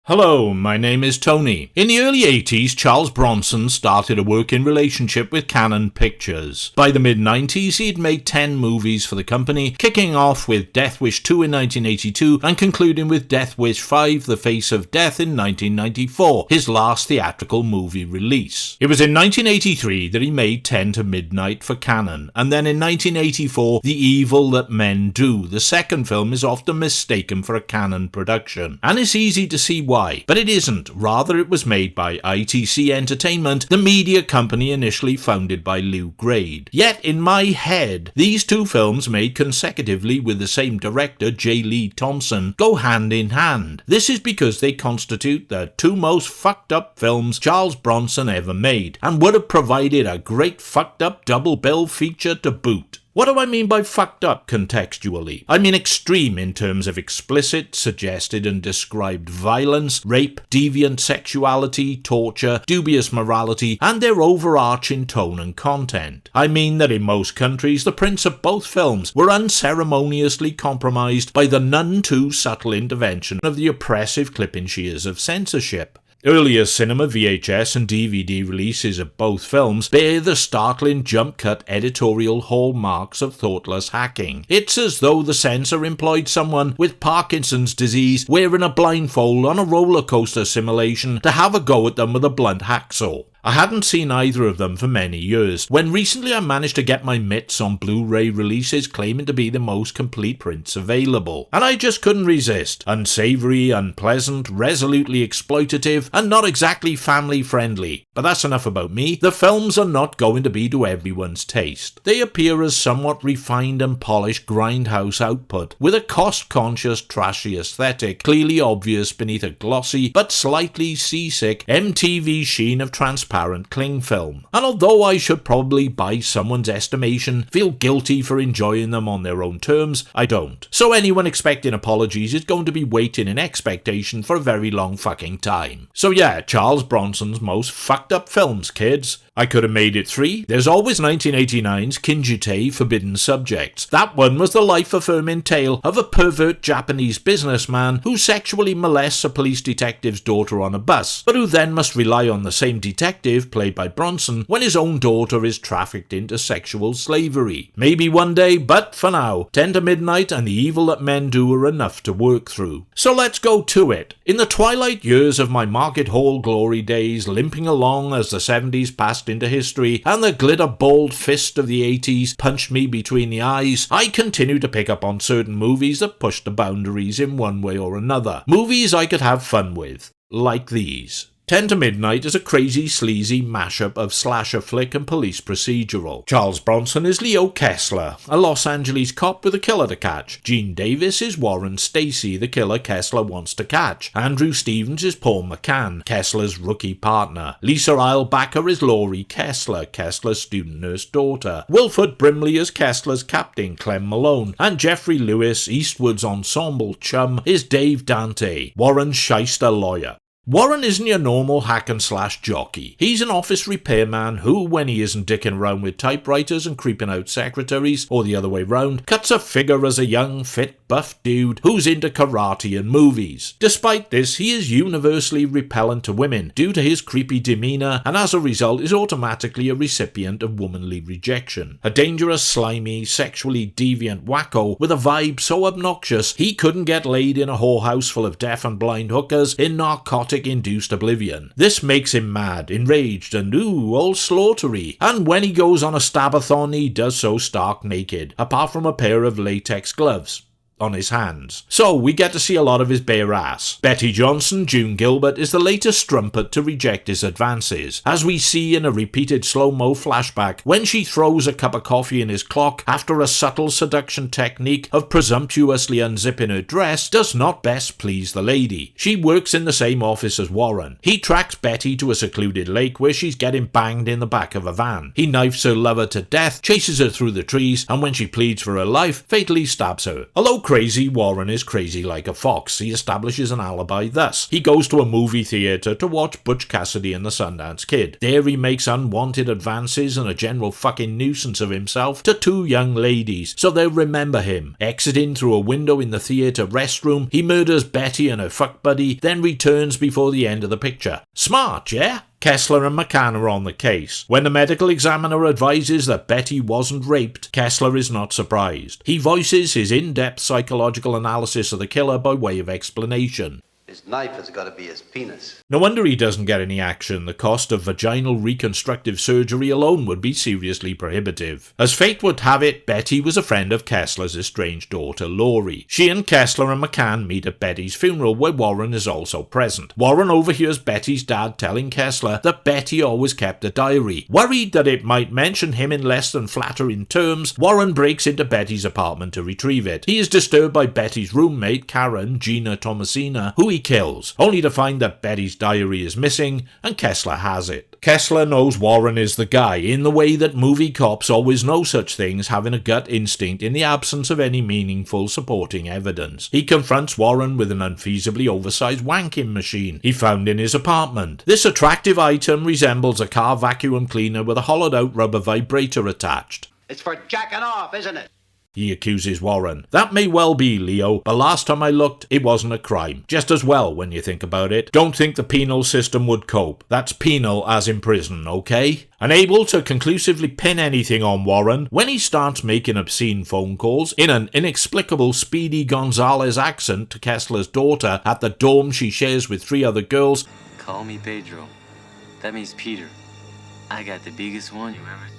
Hello, my name is Tony. In the early 80s, Charles Bronson started a working relationship with Canon Pictures. By the mid-90s, he'd made 10 movies for the company, kicking off with Death Wish 2 in 1982 and concluding with Death Wish 5, The Face of Death in 1994, his last theatrical movie release. It was in 1983 that he made 10 to Midnight for Canon, and then in 1984, The Evil That Men Do. The second film is often mistaken for a Canon production, and it's easy to see why. But it isn't. Rather, it was made by ITC Entertainment, the media company initially founded by Lew Grade. Yet, in my head, these two films made consecutively with the same director, J. Lee Thompson, go hand in hand. This is because they constitute the two most fucked up films Charles Bronson ever made, and would have provided a great fucked up double bill feature to boot. What do I mean by fucked up contextually? I mean extreme in terms of explicit, suggested and described violence, rape, deviant sexuality, torture, dubious morality, and their overarching tone and content. I mean that in most countries, the prints of both films were unceremoniously compromised by the none too subtle intervention of the oppressive clipping shears of censorship. Earlier cinema, VHS and DVD releases of both films bear the startling jump-cut editorial hallmarks of thoughtless hacking. It's as though the censor employed someone with Parkinson's disease wearing a blindfold on a roller coaster simulation to have a go at them with a blunt hacksaw. I hadn't seen either of them for many years, when recently I managed to get my mitts on Blu-ray releases claiming to be the most complete prints available. And I just couldn't resist. Unsavoury, unpleasant, resolutely exploitative, and not exactly family-friendly. But that's enough about me. The films are not going to be to everyone's taste. They appear as somewhat refined and polished grindhouse output, with a cost-conscious, trashy aesthetic, clearly obvious beneath a glossy but slightly seasick MTV sheen of transparent cling film. And although I should probably, by someone's estimation, feel guilty for enjoying them on their own terms, I don't. So anyone expecting apologies is going to be waiting in expectation for a very long fucking time. So yeah, Charles Bronson's most fucked up films, kids. I could have made it 3. There's always 1989's Kinjite Forbidden Subjects. That one was the life-affirming tale of a pervert Japanese businessman who sexually molests a police detective's daughter on a bus, but who then must rely on the same detective, played by Bronson, when his own daughter is trafficked into sexual slavery. Maybe one day, but for now, 10 to Midnight and The Evil That Men Do are enough to work through. So let's go to it. In the twilight years of my market hall glory days, limping along as the 70s passed into history and the glitter-balled fist of the 80s punched me between the eyes, I continue to pick up on certain movies that pushed the boundaries in one way or another. Movies I could have fun with. Like these. 10 to Midnight is a crazy, sleazy mashup of slasher flick and police procedural. Charles Bronson is Leo Kessler, a Los Angeles cop with a killer to catch. Gene Davis is Warren Stacy, the killer Kessler wants to catch. Andrew Stevens is Paul McCann, Kessler's rookie partner. Lisa Eilbacher is Laurie Kessler, Kessler's student nurse daughter. Wilford Brimley is Kessler's captain, Clem Malone. And Jeffrey Lewis, Eastwood's ensemble chum, is Dave Dante, Warren's shyster lawyer. Warren isn't your normal hack-and-slash jockey. He's an office repairman who, when he isn't dicking around with typewriters and creeping out secretaries, or the other way round, cuts a figure as a young, fit, buff dude who's into karate and movies. Despite this, he is universally repellent to women due to his creepy demeanour, and as a result is automatically a recipient of womanly rejection. A dangerous, slimy, sexually deviant wacko with a vibe so obnoxious he couldn't get laid in a whorehouse full of deaf and blind hookers in narcotic-induced oblivion. This makes him mad, enraged, and all slaughtery. And when he goes on a stabathon, he does so stark naked, apart from a pair of latex gloves on his hands. So we get to see a lot of his bare ass. Betty Johnson, June Gilbert, is the latest strumpet to reject his advances, as we see in a repeated slow-mo flashback when she throws a cup of coffee in his clock after a subtle seduction technique of presumptuously unzipping her dress does not best please the lady. She works in the same office as Warren. He tracks Betty to a secluded lake where she's getting banged in the back of a van. He knifes her lover to death, chases her through the trees, and when she pleads for her life, fatally stabs her. Although crazy, Warren is crazy like a fox. He establishes an alibi thus. He goes to a movie theatre to watch Butch Cassidy and the Sundance Kid. There he makes unwanted advances and a general fucking nuisance of himself to two young ladies, so they'll remember him. Exiting through a window in the theatre restroom, he murders Betty and her fuck buddy, then returns before the end of the picture. Smart, yeah? Kessler and McCann are on the case. When the medical examiner advises that Betty wasn't raped, Kessler is not surprised. He voices his in-depth psychological analysis of the killer by way of explanation. His knife has got to be his penis. No wonder he doesn't get any action. The cost of vaginal reconstructive surgery alone would be seriously prohibitive. As fate would have it, Betty was a friend of Kessler's estranged daughter, Laurie. She and Kessler and McCann meet at Betty's funeral, where Warren is also present. Warren overhears Betty's dad telling Kessler that Betty always kept a diary. Worried that it might mention him in less than flattering terms, Warren breaks into Betty's apartment to retrieve it. He is disturbed by Betty's roommate, Karen Gina Tomasina, who he kills, only to find that Betty's diary is missing and Kessler has it. Kessler knows Warren is the guy, in the way that movie cops always know such things, having a gut instinct in the absence of any meaningful supporting evidence. He confronts Warren with an unfeasibly oversized wanking machine he found in his apartment. This attractive item resembles a car vacuum cleaner with a hollowed out rubber vibrator attached. It's for jacking off, isn't it? He accuses Warren. That may well be, Leo, but last time I looked, it wasn't a crime. Just as well, when you think about it. Don't think the penal system would cope. That's penal as in prison, okay? Unable to conclusively pin anything on Warren, when he starts making obscene phone calls in an inexplicable Speedy Gonzales accent to Kessler's daughter at the dorm she shares with 3 other girls. Call me Pedro. That means Peter. I got the biggest one you ever seen.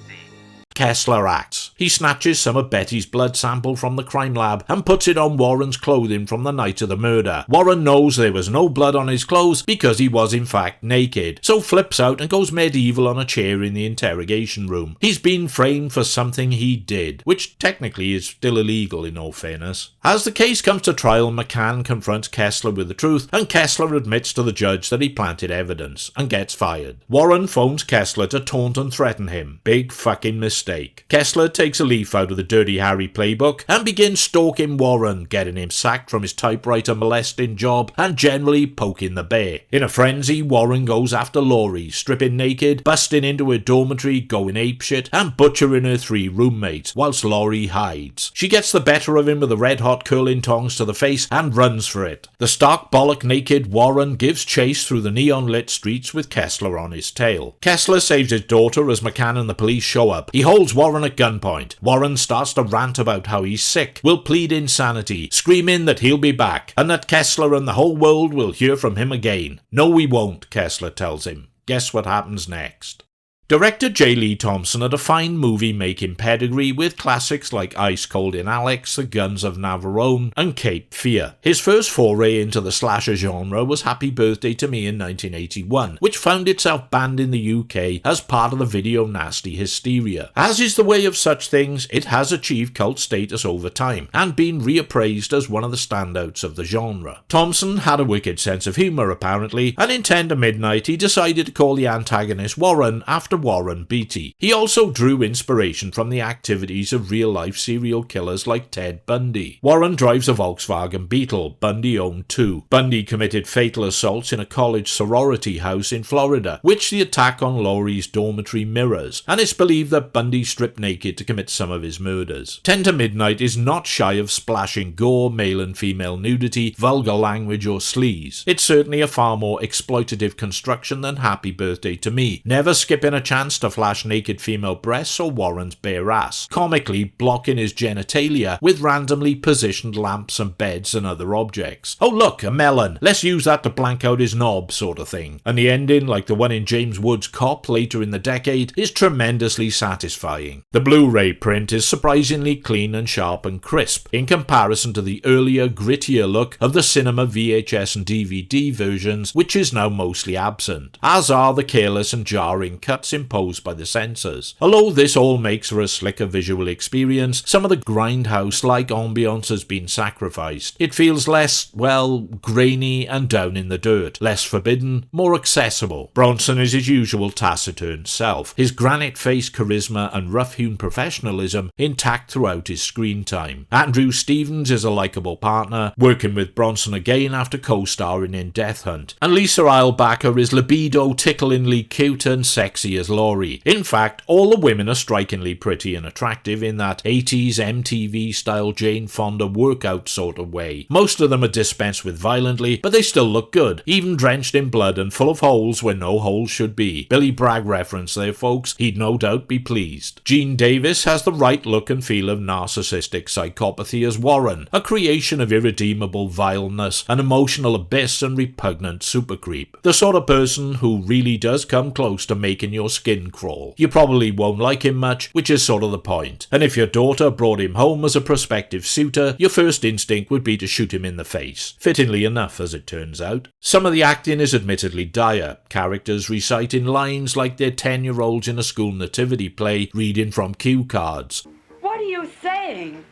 Kessler acts. He snatches some of Betty's blood sample from the crime lab and puts it on Warren's clothing from the night of the murder. Warren knows there was no blood on his clothes because he was in fact naked, so flips out and goes medieval on a chair in the interrogation room. He's been framed for something he did, which technically is still illegal in all fairness. As the case comes to trial, McCann confronts Kessler with the truth, and Kessler admits to the judge that he planted evidence, and gets fired. Warren phones Kessler to taunt and threaten him. Big fucking mistake. Kessler takes a leaf out of the Dirty Harry playbook and begins stalking Warren, getting him sacked from his typewriter molesting job and generally poking the bear. In a frenzy, Warren goes after Laurie, stripping naked, busting into her dormitory, going apeshit, and butchering her 3 roommates, whilst Laurie hides. She gets the better of him with the red-hot curling tongs to the face and runs for it. The stark bollock naked Warren gives chase through the neon-lit streets with Kessler on his tail. Kessler saves his daughter as McCann and the police show up. He holds Warren at gunpoint. Warren starts to rant about how he's sick, will plead insanity, screaming that he'll be back, and that Kessler and the whole world will hear from him again. No, we won't, Kessler tells him. Guess what happens next? Director J. Lee Thompson had a fine movie-making pedigree with classics like Ice Cold in Alex, The Guns of Navarone, and Cape Fear. His first foray into the slasher genre was Happy Birthday to Me in 1981, which found itself banned in the UK as part of the video nasty hysteria. As is the way of such things, it has achieved cult status over time, and been reappraised as one of the standouts of the genre. Thompson had a wicked sense of humour apparently, and in 10 to Midnight he decided to call the antagonist Warren after Warren Beatty. He also drew inspiration from the activities of real-life serial killers like Ted Bundy. Warren drives a Volkswagen Beetle. Bundy owned 2. Bundy committed fatal assaults in a college sorority house in Florida, which the attack on Laurie's dormitory mirrors, and it's believed that Bundy stripped naked to commit some of his murders. 10 to Midnight is not shy of splashing gore, male and female nudity, vulgar language or sleaze. It's certainly a far more exploitative construction than Happy Birthday to Me, never skipping a chance to flash naked female breasts or Warren's bare ass, comically blocking his genitalia with randomly positioned lamps and beds and other objects. Oh look, a melon, let's use that to blank out his knob sort of thing. And the ending, like the one in James Wood's Cop later in the decade, is tremendously satisfying. The Blu-ray print is surprisingly clean and sharp and crisp, in comparison to the earlier, grittier look of the cinema VHS and DVD versions, which is now mostly absent, as are the careless and jarring cutscenes cuts imposed by the censors. Although this all makes for a slicker visual experience, some of the grindhouse-like ambience has been sacrificed. It feels less, well, grainy and down in the dirt, less forbidden, more accessible. Bronson is his usual taciturn self, his granite-faced charisma and rough-hewn professionalism intact throughout his screen time. Andrew Stevens is a likeable partner, working with Bronson again after co-starring in Death Hunt, and Lisa Eilbacher is libido-ticklingly cute and sexy as Laurie. In fact, all the women are strikingly pretty and attractive in that 80s MTV-style Jane Fonda workout sort of way. Most of them are dispensed with violently, but they still look good, even drenched in blood and full of holes where no holes should be. Billy Bragg reference there, folks. He'd no doubt be pleased. Gene Davis has the right look and feel of narcissistic psychopathy as Warren, a creation of irredeemable vileness, an emotional abyss and repugnant super creep. The sort of person who really does come close to making your skin crawl. You probably won't like him much, which is sort of the point. And if your daughter brought him home as a prospective suitor, your first instinct would be to shoot him in the face. Fittingly enough, as it turns out. Some of the acting is admittedly dire, characters reciting lines like they're 10-year-olds in a school nativity play reading from cue cards. What are you saying?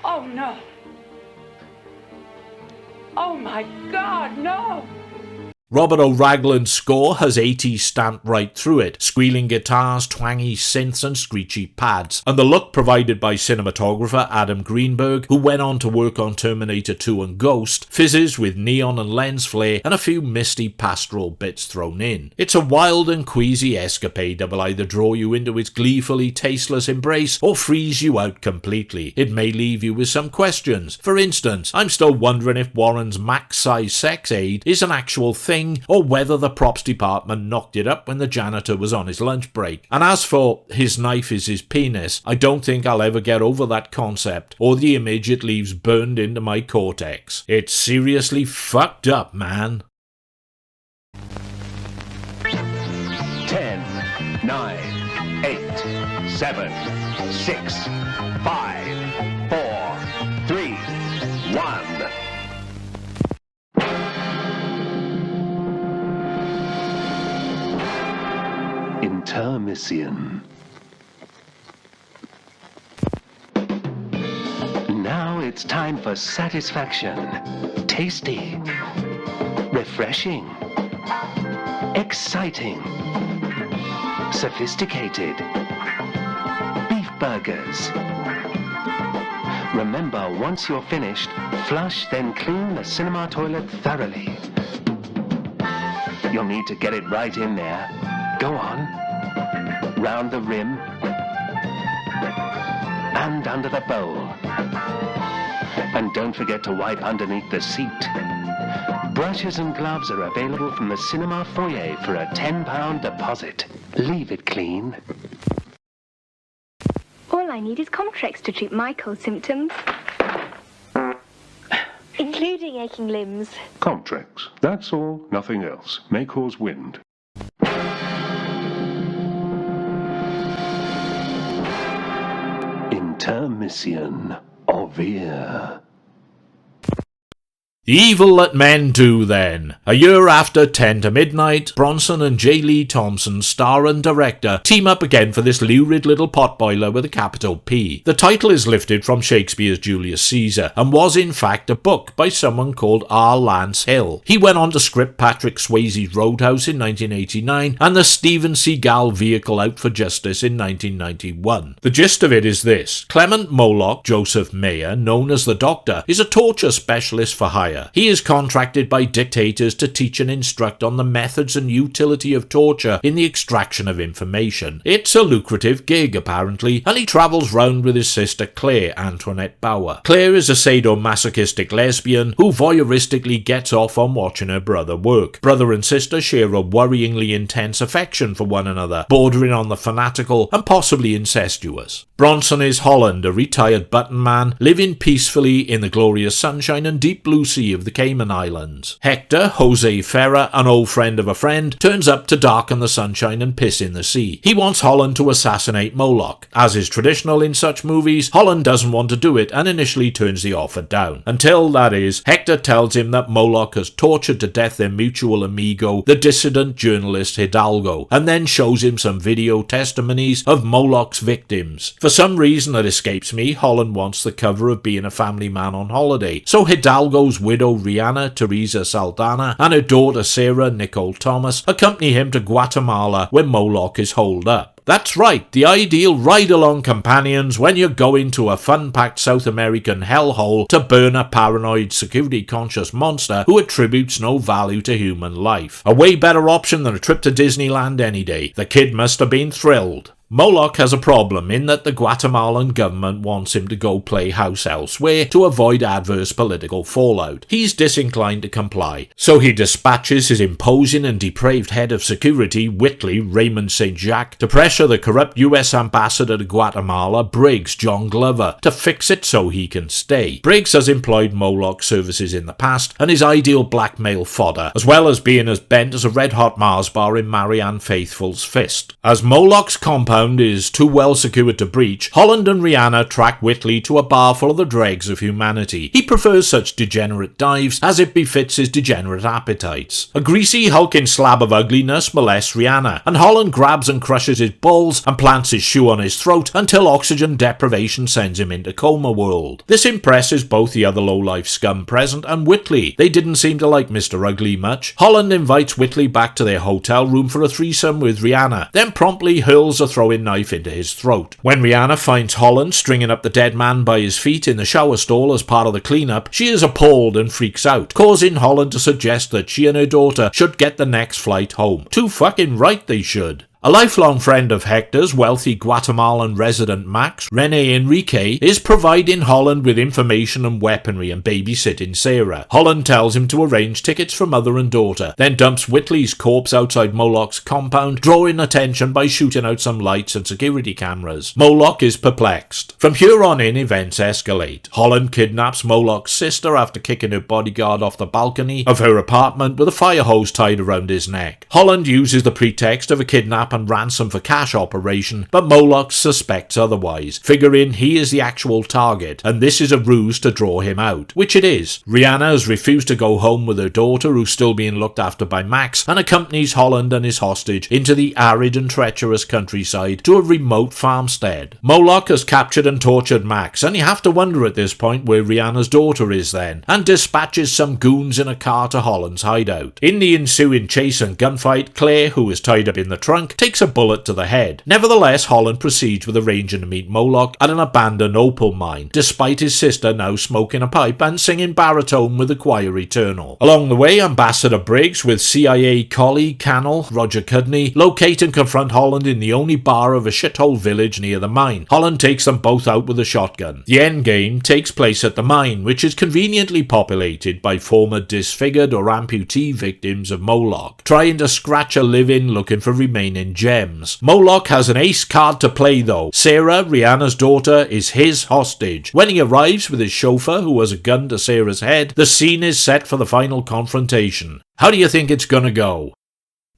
Oh no. Oh my God, no! Robert O'Raglan's score has 80s stamped right through it, squealing guitars, twangy synths and screechy pads, and the look provided by cinematographer Adam Greenberg, who went on to work on Terminator 2 and Ghost, fizzes with neon and lens flare and a few misty pastoral bits thrown in. It's a wild and queasy escapade that will either draw you into its gleefully tasteless embrace or freeze you out completely. It may leave you with some questions. For instance, I'm still wondering if Warren's max-size sex aid is an actual thing, or whether the props department knocked it up when the janitor was on his lunch break. And as for his knife is his penis, I don't think I'll ever get over that concept, or the image it leaves burned into my cortex. It's seriously fucked up, man. 10, 9, 8, 7, 6, 5, 4, 3, 1. Intermission. Now it's time for satisfaction. Tasty, refreshing, exciting, sophisticated. Beef burgers. Remember, once you're finished, flush, then clean the cinema toilet thoroughly. You'll need to get it right in there. Go on. Round the rim. And under the bowl. And don't forget to wipe underneath the seat. Brushes and gloves are available from the cinema foyer for a £10 deposit. Leave it clean. All I need is Comtrex to treat my cold symptoms. Including aching limbs. Comtrex. That's all, nothing else. May cause wind. Intermission. Au revoir. The evil that men do, then. A year after 10 to Midnight, Bronson and J. Lee Thompson, star and director, team up again for this lurid little potboiler with a capital P. The title is lifted from Shakespeare's Julius Caesar, and was in fact a book by someone called R. Lance Hill. He went on to script Patrick Swayze's Roadhouse in 1989, and the Steven Seagal Vehicle Out for Justice in 1991. The gist of it is this. Clement Moloch, Joseph Mayer, known as the Doctor, is a torture specialist for hire. He is contracted by dictators to teach and instruct on the methods and utility of torture in the extraction of information. It's a lucrative gig, apparently, and he travels round with his sister Claire, Antoinette Bauer. Claire is a sadomasochistic lesbian who voyeuristically gets off on watching her brother work. Brother and sister share a worryingly intense affection for one another, bordering on the fanatical and possibly incestuous. Bronson is Holland, a retired button man, living peacefully in the glorious sunshine and deep blue sea City of the Cayman Islands. Hector, Jose Ferrer, an old friend of a friend, turns up to darken the sunshine and piss in the sea. He wants Holland to assassinate Moloch. As is traditional in such movies, Holland doesn't want to do it and initially turns the offer down. Until, that is, Hector tells him that Moloch has tortured to death their mutual amigo, the dissident journalist Hidalgo, and then shows him some video testimonies of Moloch's victims. For some reason that escapes me, Holland wants the cover of Being a Family Man on Holiday, so Hidalgo's widow Rihanna, Teresa Saldana, and her daughter Sarah, Nicole Thomas, accompany him to Guatemala where Moloch is holed up. That's right, the ideal ride-along companions when you're going to a fun-packed South American hellhole to burn a paranoid, security-conscious monster who attributes no value to human life. A way better option than a trip to Disneyland any day. The kid must have been thrilled. Moloch has a problem in that the Guatemalan government wants him to go play house elsewhere to avoid adverse political fallout. He's disinclined to comply, so he dispatches his imposing and depraved head of security, Whitley Raymond St. Jacques, to pressure the corrupt US ambassador to Guatemala, Briggs John Glover, to fix it so he can stay. Briggs has employed Moloch's services in the past and is ideal blackmail fodder, as well as being as bent as a red-hot Mars bar in Marianne Faithfull's fist. As Moloch's compound is too well secured to breach, Holland and Rihanna track Whitley to a bar full of the dregs of humanity. He prefers such degenerate dives as it befits his degenerate appetites. A greasy, hulking slab of ugliness molests Rihanna, and Holland grabs and crushes his balls and plants his shoe on his throat until oxygen deprivation sends him into coma world. This impresses both the other low-life scum present and Whitley. They didn't seem to like Mr. Ugly much. Holland invites Whitley back to their hotel room for a threesome with Rihanna, then promptly hurls a throwing knife into his throat. When Rihanna finds Holland stringing up the dead man by his feet in the shower stall as part of the cleanup, she is appalled and freaks out, causing Holland to suggest that she and her daughter should get the next flight home. Too fucking right they should. A lifelong friend of Hector's, wealthy Guatemalan resident Max, Rene Enrique, is providing Holland with information and weaponry and babysitting Sarah. Holland tells him to arrange tickets for mother and daughter, then dumps Whitley's corpse outside Moloch's compound, drawing attention by shooting out some lights and security cameras. Moloch is perplexed. From here on in, events escalate. Holland kidnaps Moloch's sister after kicking her bodyguard off the balcony of her apartment with a fire hose tied around his neck. Holland uses the pretext of a kidnap and ransom for cash operation, but Moloch suspects otherwise, figuring he is the actual target, and this is a ruse to draw him out, which it is. Rihanna has refused to go home with her daughter, who's still being looked after by Max, and accompanies Holland and his hostage into the arid and treacherous countryside to a remote farmstead. Moloch has captured and tortured Max, and you have to wonder at this point where Rihanna's daughter is then, and dispatches some goons in a car to Holland's hideout. In the ensuing chase and gunfight, Claire, who is tied up in the trunk, takes a bullet to the head. Nevertheless, Holland proceeds with arranging to meet Moloch at an abandoned opal mine, despite his sister now smoking a pipe and singing baritone with the choir eternal. Along the way, Ambassador Briggs, with CIA colleague Cannell, Roger Cudney, locate and confront Holland in the only bar of a shithole village near the mine. Holland takes them both out with a shotgun. The endgame takes place at the mine, which is conveniently populated by former disfigured or amputee victims of Moloch, trying to scratch a living looking for remaining gems. Moloch has an ace card to play though. Sarah, Rihanna's daughter, is his hostage. When he arrives with his chauffeur, who has a gun to Sarah's head, the scene is set for the final confrontation. How do you think it's gonna go?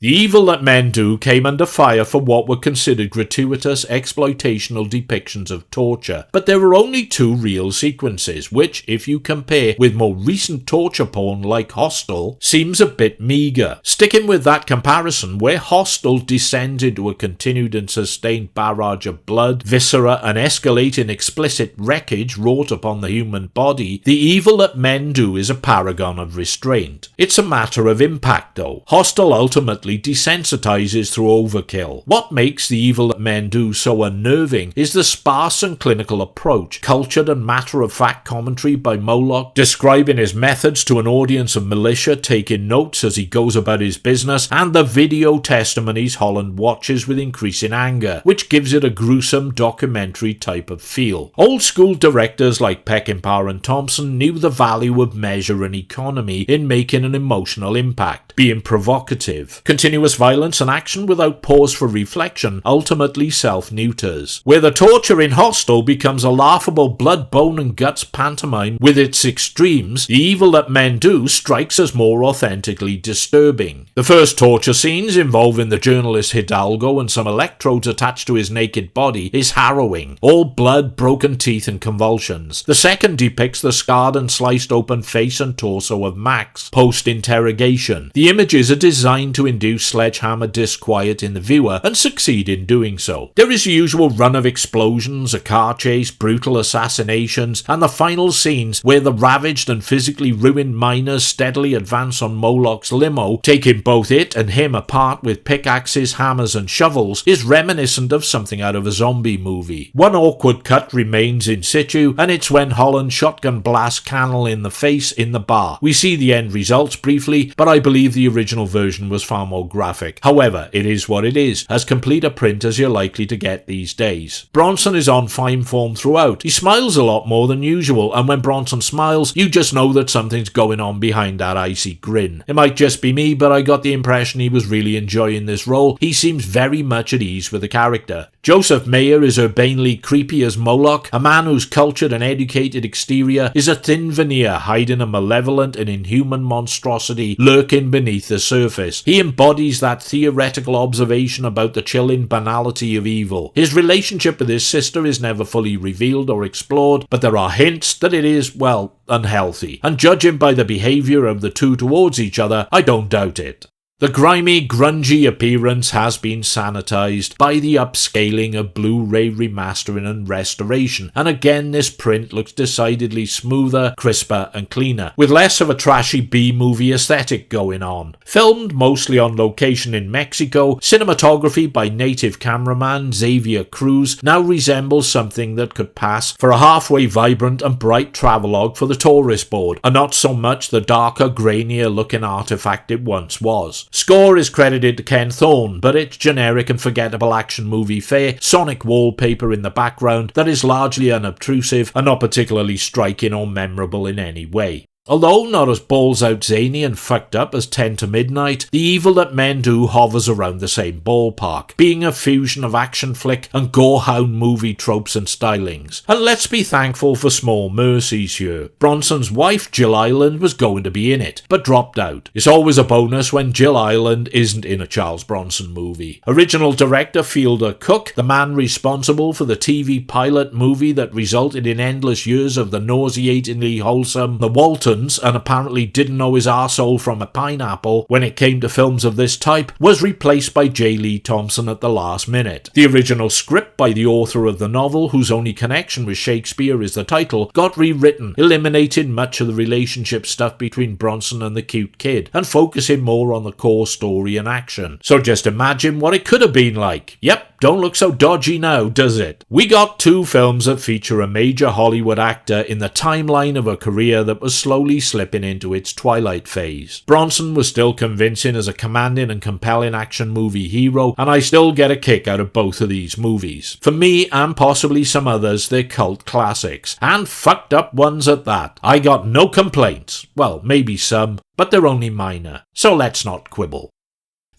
The Evil That Men Do came under fire for what were considered gratuitous exploitational depictions of torture, but there were only 2 real sequences, which, if you compare with more recent torture porn like Hostel, seems a bit meagre. Sticking with that comparison, where Hostel descends into a continued and sustained barrage of blood, viscera, and escalating explicit wreckage wrought upon the human body, The Evil That Men Do is a paragon of restraint. It's a matter of impact though. Hostel ultimately desensitizes through overkill. What makes The Evil That Men Do so unnerving is the sparse and clinical approach, cultured and matter-of-fact commentary by Moloch, describing his methods to an audience of militia taking notes as he goes about his business, and the video testimonies Holland watches with increasing anger, which gives it a gruesome documentary type of feel. Old-school directors like Peckinpah and Thompson knew the value of measure and economy in making an emotional impact, being provocative, continuous violence and action without pause for reflection ultimately self-neuters. Where the torture in Hostel becomes a laughable blood, bone and guts pantomime with its extremes, The Evil That Men Do strikes as more authentically disturbing. The first torture scenes involving the journalist Hidalgo and some electrodes attached to his naked body is harrowing, all blood, broken teeth and convulsions. The second depicts the scarred and sliced open face and torso of Max post-interrogation. The images are designed to induce sledgehammer disquiet in the viewer and succeed in doing so. There is the usual run of explosions, a car chase, brutal assassinations, and the final scenes where the ravaged and physically ruined miners steadily advance on Moloch's limo, taking both it and him apart with pickaxes, hammers and shovels, is reminiscent of something out of a zombie movie. One awkward cut remains in situ, and it's when Holland shotgun blasts Cannell in the face in the bar. We see the end results briefly, but I believe the original version was far more graphic. However, it is what it is, as complete a print as you're likely to get these days. Bronson is on fine form throughout. He smiles a lot more than usual, and when Bronson smiles, you just know that something's going on behind that icy grin. It might just be me, but I got the impression he was really enjoying this role. He seems very much at ease with the character. Joseph Mayer is urbanely creepy as Moloch, a man whose cultured and educated exterior is a thin veneer hiding a malevolent and inhuman monstrosity lurking beneath the surface. He embodies that theoretical observation about the chilling banality of evil. His relationship with his sister is never fully revealed or explored, but there are hints that it is, well, unhealthy. And judging by the behaviour of the two towards each other, I don't doubt it. The grimy, grungy appearance has been sanitized by the upscaling of Blu-ray remastering and restoration, and again this print looks decidedly smoother, crisper and cleaner, with less of a trashy B-movie aesthetic going on. Filmed mostly on location in Mexico, cinematography by native cameraman Xavier Cruz now resembles something that could pass for a halfway vibrant and bright travelogue for the tourist board, and not so much the darker, grainier looking artifact it once was. Score is credited to Ken Thorne, but it's generic and forgettable action movie fare, sonic wallpaper in the background that is largely unobtrusive and not particularly striking or memorable in any way. Although not as balls-out zany and fucked up as 10 to Midnight, The Evil That Men Do hovers around the same ballpark, being a fusion of action flick and gorehound movie tropes and stylings. And let's be thankful for small mercies here. Bronson's wife, Jill Ireland, was going to be in it, but dropped out. It's always a bonus when Jill Ireland isn't in a Charles Bronson movie. Original director Fielder Cook, the man responsible for the TV pilot movie that resulted in endless years of the nauseatingly wholesome The Waltons, and apparently didn't know his arsehole from a pineapple when it came to films of this type, was replaced by J. Lee Thompson at the last minute. The original script by the author of the novel, whose only connection with Shakespeare is the title, got rewritten, eliminating much of the relationship stuff between Bronson and the cute kid, and focusing more on the core story and action. So just imagine what it could have been like. Yep, don't look so dodgy now, does it? We got two films that feature a major Hollywood actor in the timeline of a career that was slowly slipping into its twilight phase. Bronson was still convincing as a commanding and compelling action movie hero, and I still get a kick out of both of these movies. For me, and possibly some others, they're cult classics, and fucked up ones at that. I got no complaints. Well, maybe some, but they're only minor, so let's not quibble.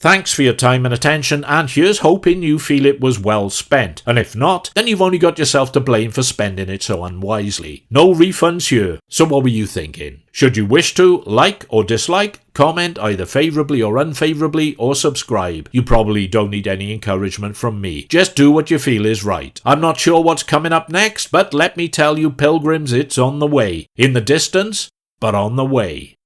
Thanks for your time and attention, and here's hoping you feel it was well spent, and if not, then you've only got yourself to blame for spending it so unwisely. No refunds here, so what were you thinking? Should you wish to, like or dislike, comment either favourably or unfavourably, or subscribe. You probably don't need any encouragement from me. Just do what you feel is right. I'm not sure what's coming up next, but let me tell you pilgrims, it's on the way. In the distance, but on the way.